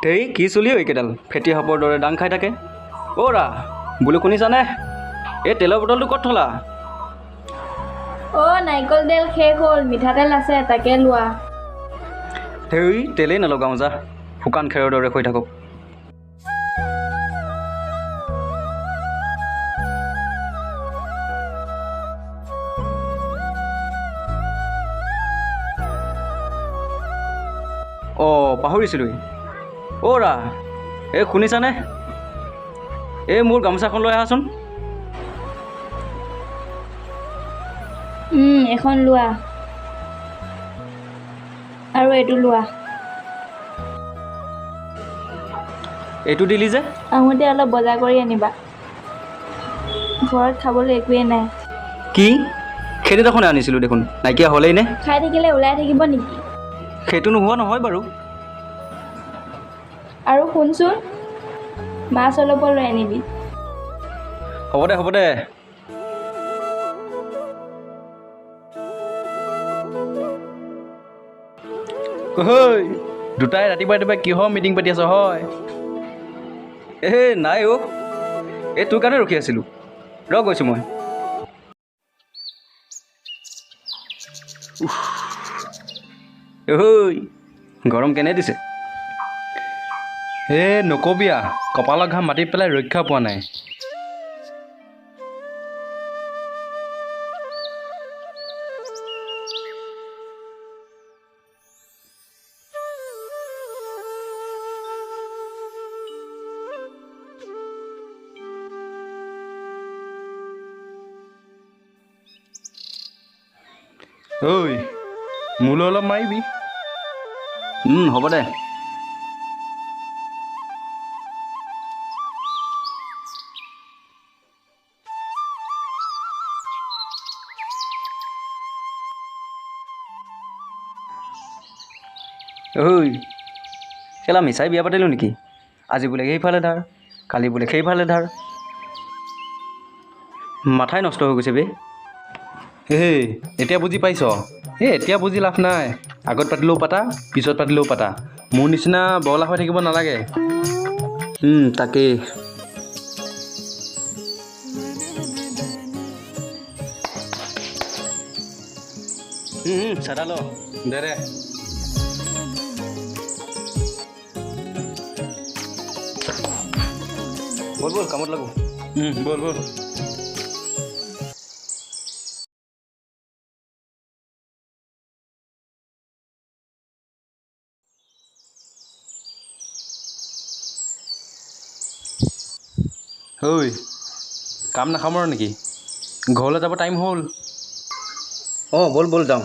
ধেই কি চলি এইকেইডাল ফেটি সাপৰ দৰে দাং খাই থাকে। অ'ৰা বোলো শুনিছানে? এই তেলৰ বটলটো ক'ত থলা? নাৰিকল তেল শেষ হ'ল, মিঠাতেল আছে তাকে লোৱা। ধেই তেলেই নলগাওঁ যা, শুকান খেৰৰ দৰে হৈ থাকক। পাহৰিছিলোঁৱেই। অ'ৰা এই শুনিছানে? এই মোৰ গামোচাখন লৈ আহাচোন। এখন লোৱা আৰু এইটো লোৱা। এইটো দিলি যে? আহোঁতে অলপ বজাৰ কৰি আনিবা, ঘৰত খাবলৈ একোৱেই নাই। কি? সেইদিনাখনে আনিছিলোঁ দেখোন, নাইকিয়া হ'লেই নে? খাই থাকিলে ওলাই থাকিব নেকি? সেইটো নোহোৱা নহয় বাৰু। আৰু শুনচোন, মাছ অলপো লৈ আনিবি। হ'ব দে হ'ব দে। ঐ দুটাই ৰাতিপুৱা ৰাতিপুৱা কিহৰ মিটিং পাতি আছ হয়? নাই এই তোৰ কাৰণে ৰখি আছিলোঁ। গৈছোঁ মই। গৰম কেনে দিছে? নকবি কপালৰ ঘাম মাতি পেলাই ৰক্ষা পোৱা নাই। মোলৈ অলপ মাৰিবি। হ'ব দে। কেলা মিছাই বিয়া পাতিলোঁ নেকি? আজি বোলে সেইফালে ধাৰ, কালি বোলে সেইফালে ধাৰ। মাথাই নষ্ট হৈ গৈছে বে। এতিয়া বুজি পাইছ? এতিয়া বুজি লাভ নাই। আগত পাতিলেও পাতা, পিছত পাতিলেও পাতা। মোৰ নিচিনা বগলা হৈ থাকিব নালাগে। তাকেই। চাদা ল। দে বল কামত লাগো। বল। কাম নাখামৰ নেকি? ঘৰলৈ যাব টাইম হ'ল। বল যাওঁ।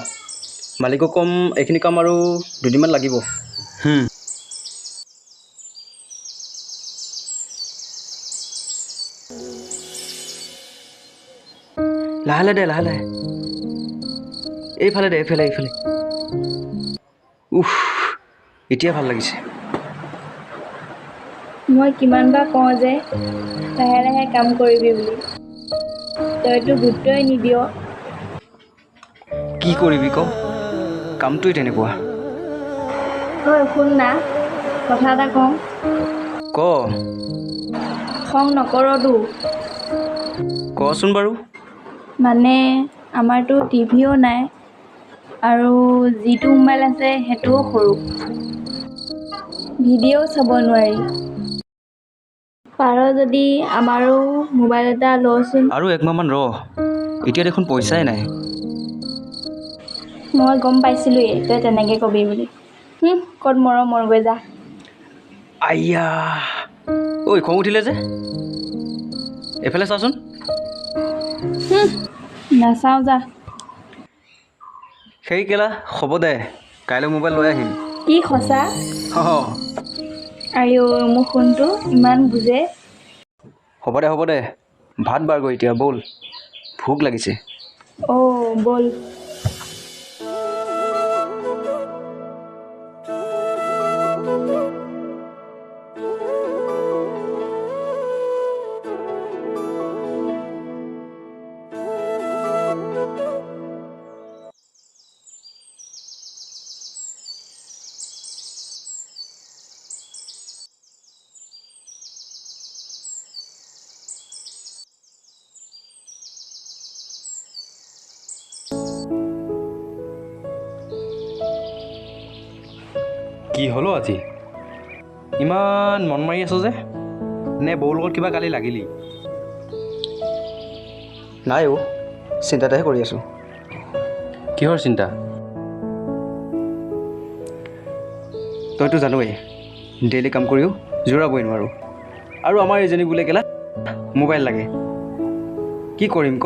মালিকক ক'ম এইখিনি কাম আৰু দুদিনমান লাগিব। লাহে দে লাহে। এইফালে দে এইফালে। এতিয়া ভাল লাগিছে। মই কিমান বাৰ কওঁ যে লাহে লাহে কাম কৰিবি বুলি, তইতো গুৰুত্বই নিদিয়। কি কৰিবি ক? কামটোৱে তেনেকুৱা। শুন না, কথা এটা কওঁ। ক। খং নকৰতো। কচোন বাৰু। মানে আমাৰতো টিভিও নাই, আৰু যিটো মোবাইল আছে সেইটোও সৰু, ভিডিঅ'ও চাব নোৱাৰি। পাৰ যদি আমাৰো মোবাইল এটা লচোন। আৰু একমাহমান এতিয়া দেখোন পইচাই নাই। মই গম পাইছিলোঁৱেই তই তেনেকৈ কবি বুলি। ক'ত মৰগৈ যা। আইয়া খং উঠিলে যে। এইফালে চাচোন। নাচাওঁ যা। সেই কেলা হ'ব দে, কাইলৈ মোবাইল লৈ আহিম। কি সঁচা? আইঅ মোৰ ফোনটো ইমান বুজে। হ'ব দে, ভাত বাৰগৈ এতিয়া ব'ল, ভোক লাগিছে। ব'ল। কি হ'লো আজি ইমান মন মাৰি আছ যে নে বৌৰ লগত কিবা কালি লাগিলি নাই অ' চিন্তাতেহে কৰি আছোঁ। কিহৰ চিন্তা তইতো জানোৱেই ডেইলি কাম কৰিও জোৰাবই নোৱাৰোঁ আৰু আমাৰ এইজনী বোলে কেলা মোবাইল লাগে। কি কৰিম ক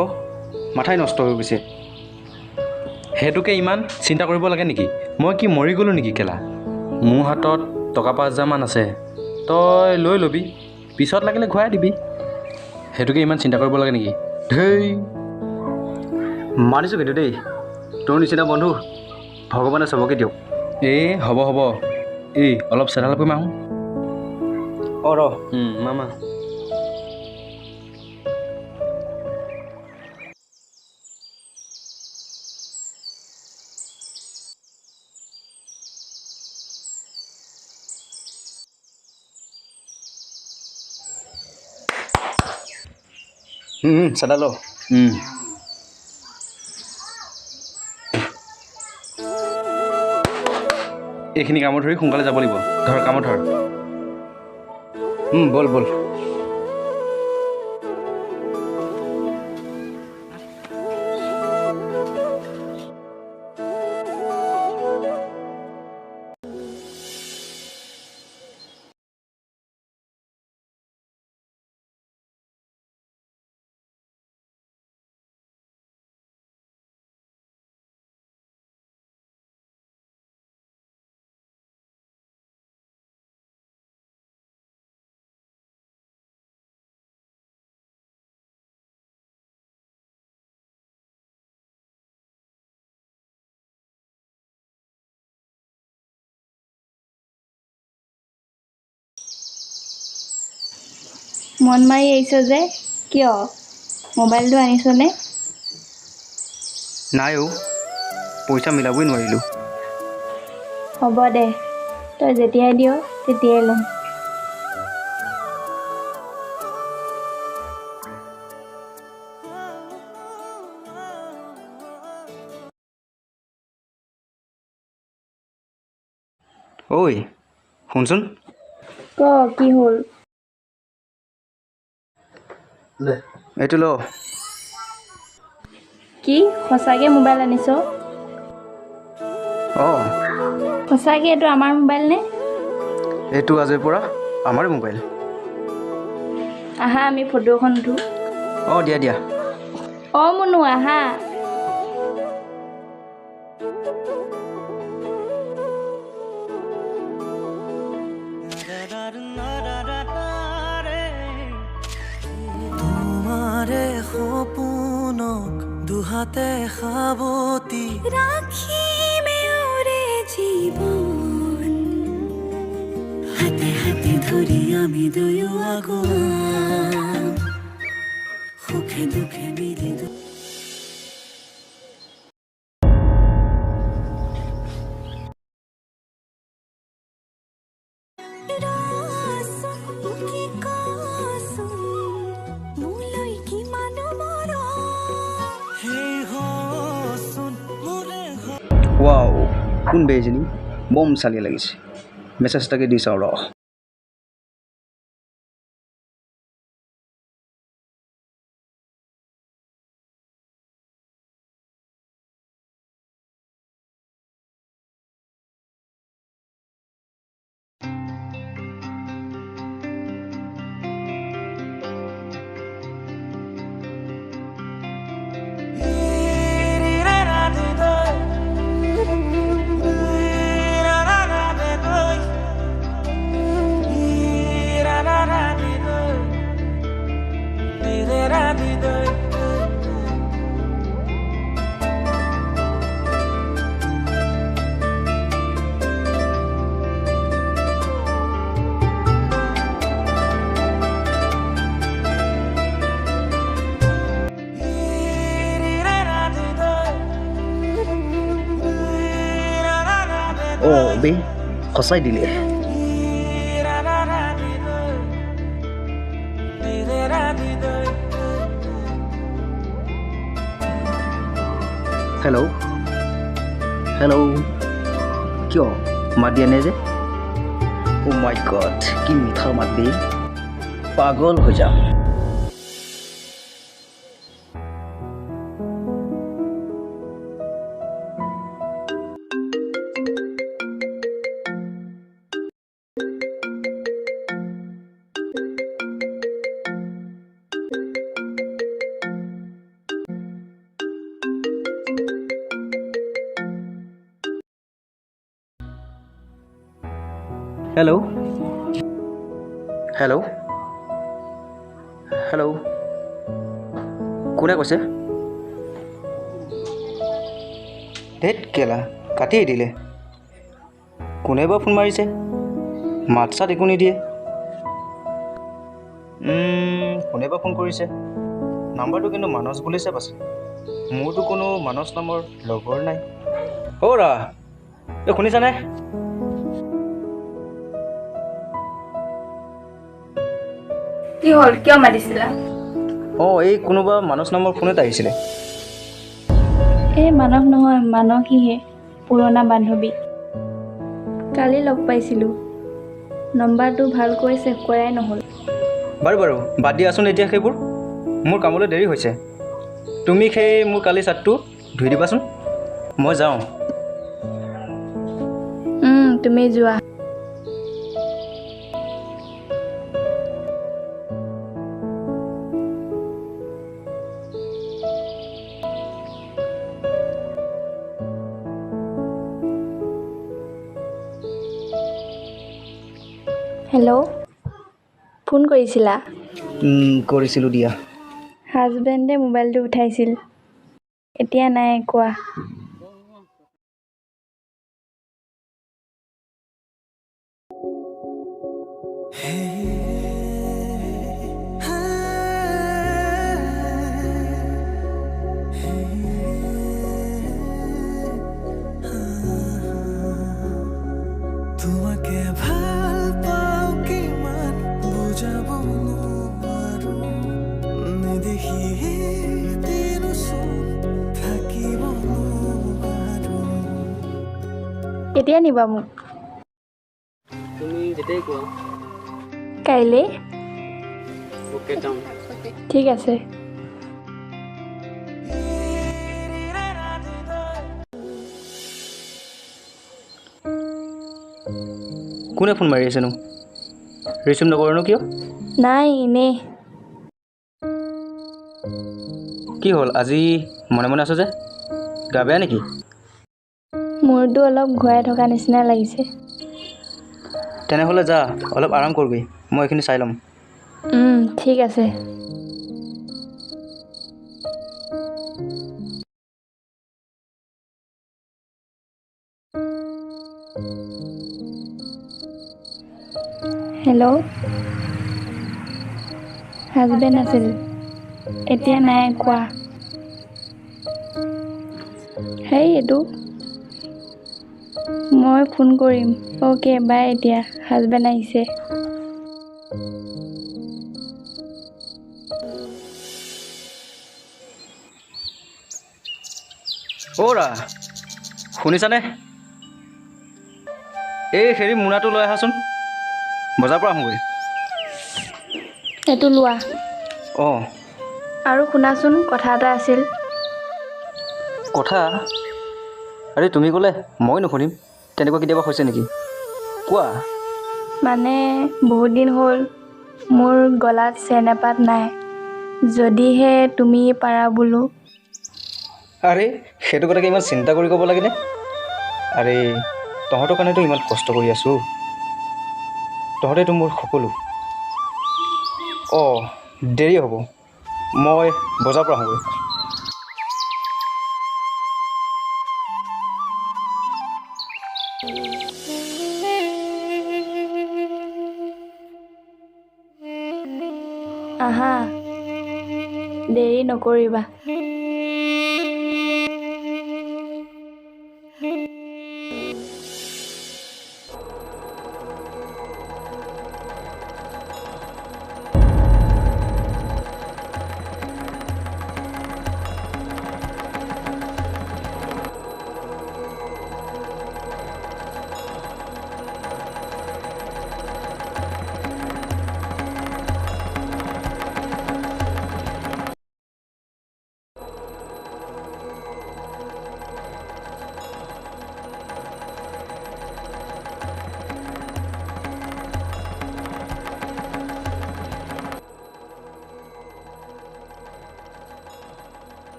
মাথাই নষ্ট হৈ গৈছে। সেইটোকে ইমান চিন্তা কৰিব লাগে নেকি? মই কি মৰি গ'লোঁ নেকি কেলা? মোৰ হাতত টকা 5,000 আছে, তই লৈ ল'বি, পিছত লাগিলে ঘূৰাই দিবি। সেইটোকে ইমান চিন্তা কৰিব লাগে নেকি? ধেই মানিছোঁ কিন্তু দেই, তোৰ নিচিনা বন্ধু ভগৱানে চবকে দিয়ক। এই হ'ব হ'ব, এই অলপ চেধাল কৰি মাৰোঁ। অঁ ৰ মামা চাদা ল। এইখিনি কামত ধৰি সোনকালে যাব লাগিব। ধৰ কামত ধৰ। বল বল। মন মাৰি আহিছ যে কিয়? মোবাইলটো আনিছনে? নাই অ' পইচা মিলাবই নোৱাৰিলোঁ। হ'ব দে, তই যেতিয়াই দিয় তেতিয়াই ল'ম। ঐ শুনচোন। ক কি হ'ল? এইটো ল। কি সঁচাকৈ মোবাইল আনিছ? অঁ সঁচাকৈ এইটো আমাৰ মোবাইল নে? এইটো আজিৰ পৰা আমাৰে মোবাইল। আহা আমি ফটো এখন উঠোঁ। অঁ দিয়া দিয়া। অঁ মুনু আহা। তোমাৰে সপোনক দুহাতে সাৱটি ৰাখিমে ওৰে জীৱন, হাতে হাতে ধৰি আমি দুয়ো আগুৱাম, সুখে দুখে মিলি ৱাও কোন বে এজনী বম চালিয়া লাগিছে। মেছেজ এটাকে দি চাওঁ ৰ। অঁ বে সঁচাই দিলে। হেল্ল' হেল্ল' কিয় মাত দিয়া নাই যে? Oh my god, কি মিঠা মাত বে পাগল হৈ যাম হেল্ল' হেল্ল' হেল্ল' কোনে কৈছে ধেত কেলা কাটিয়ে দিলে কোনে বা ফোন মাৰিছে মাত চাত একো নিদিয়ে কোনে বা ফোন কৰিছে নাম্বাৰটো কিন্তু মানস বুলি চেভ আছে মোৰতো কোনো মানস নামৰ লগৰ নাই অ' ৰা এই শুনিছানে কি হ'ল কিয় মাতিছিলা অঁ এই কোনোবা মানস নামৰ ফোন এটা আহিছিলে এই মানস নহয় মানসীহে পুৰণা বান্ধৱী কালি লগ পাইছিলোঁ নম্বৰটো ভালকৈ ছেভ কৰাই নহ'ল বাৰু বাৰু বাদ দিয়াচোন এতিয়া সেইবোৰ মোৰ কামলৈ দেৰি হৈছে তুমি সেই মোৰ কালি চাৰ্টটো ধুই দিবাচোন মই যাওঁ তুমি যোৱা হেল্ল' ফোন কৰিছিলা কৰিছিলোঁ দিয়া হাজবেণ্ডে মোবাইলটো উঠাইছিল এতিয়া নাই কোৱা তোমাকে ভাল পাওঁ কিমান বুজাব নোৱাৰো নেদেখি দিনচোন থাকিব নোৱাৰো কেতিয়া নিবা মোক তুমি যেতিয়াই কোৱা কাইলৈ অ'কে যাম ঠিক আছে কোনে ফোন মাৰি আছেনো ৰিচিভ নকৰোঁ কিয় নাই এনেই কি হ'ল আজি মনে মনে আছো যে গা বেয়া নেকি মূৰটো অলপ ঘূৰাই থকা নিচিনা লাগিছে তেনেহ'লে যা অলপ আৰাম কৰগৈ মই এইখিনি চাই ল'ম ঠিক আছে হেল্ল' হাজবেণ্ড আছিল এতিয়া নাই কোৱা হেই এইটো মই ফোন কৰিম অ'কে বাই এতিয়া হাজবেণ্ড আহিছে অ' ৰা শুনিছানে এই হেৰি মোনাটো লৈ আহাচোন বজাৰৰ পৰা আহোঁগৈ এইটো লোৱা অঁ আৰু শুনাচোন কথা এটা আছিল কথা আৰে তুমি ক'লে মই নুশুনিম তেনেকুৱা কেতিয়াবা হৈছে নেকি কোৱা মানে বহুত দিন হ'ল মোৰ গলাত চেন এপাত নাই যদিহে তুমি পাৰা বোলো আৰে সেইটো কথাকে ইমান চিন্তা কৰি ক'ব লাগেনে আৰে তহঁতৰ কাৰণেতো ইমান কষ্ট কৰি আছোঁ তহঁতেতো মোৰ সকলো অঁ দেৰি হ'ব মই বজাৰৰ পৰা আহোঁগৈ আহা দেৰি নকৰিবা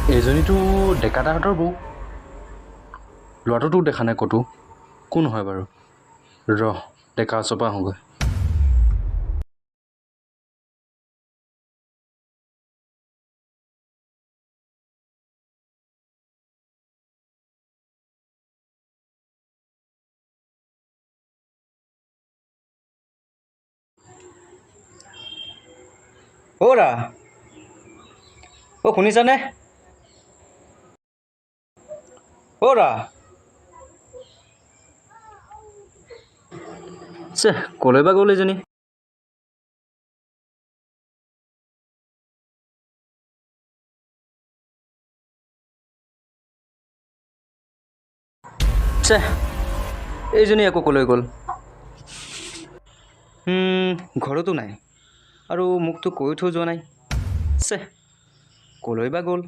এজনীতো ডেকাদাহঁতৰ বৌ। ল'ৰাটোতো দেখা নাই ক'তো। কোন হয় বাৰু? ডেকা ওচৰৰ পৰা আহোঁগৈ। অ'ৰা শুনিছানে? অ'ৰা ক'লৈ বা গ'ল এজনী? এইজনী আকৌ ক'লৈ গ'ল? ঘৰতো নাই আৰু মোকতো কৈ থৈ যোৱা নাই। ক'লৈ বা গ'ল?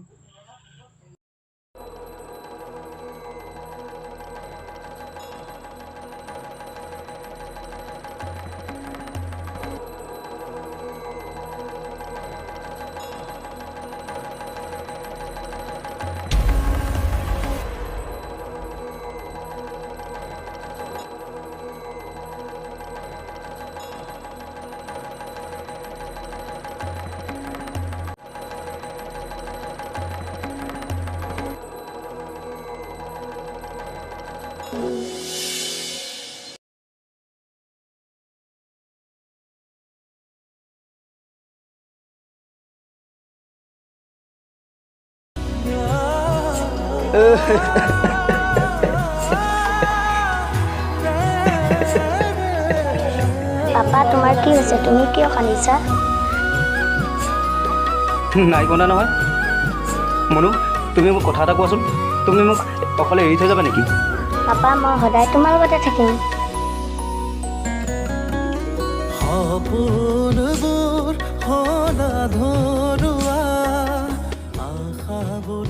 পাপা তোমাৰ কি হৈছে? তুমি কিয় কান্দিছা? নাই কন্দা নহয়। মনু, তুমি মোক কথা এটা কোৱাচোন। তুমি মোক অকলে এৰি থৈ যাবা নেকি? পাপা মই সদায় তোমাৰ লগতে থাকিম। সপোনবোৰ সনা ধৰুৱা আশাবোৰ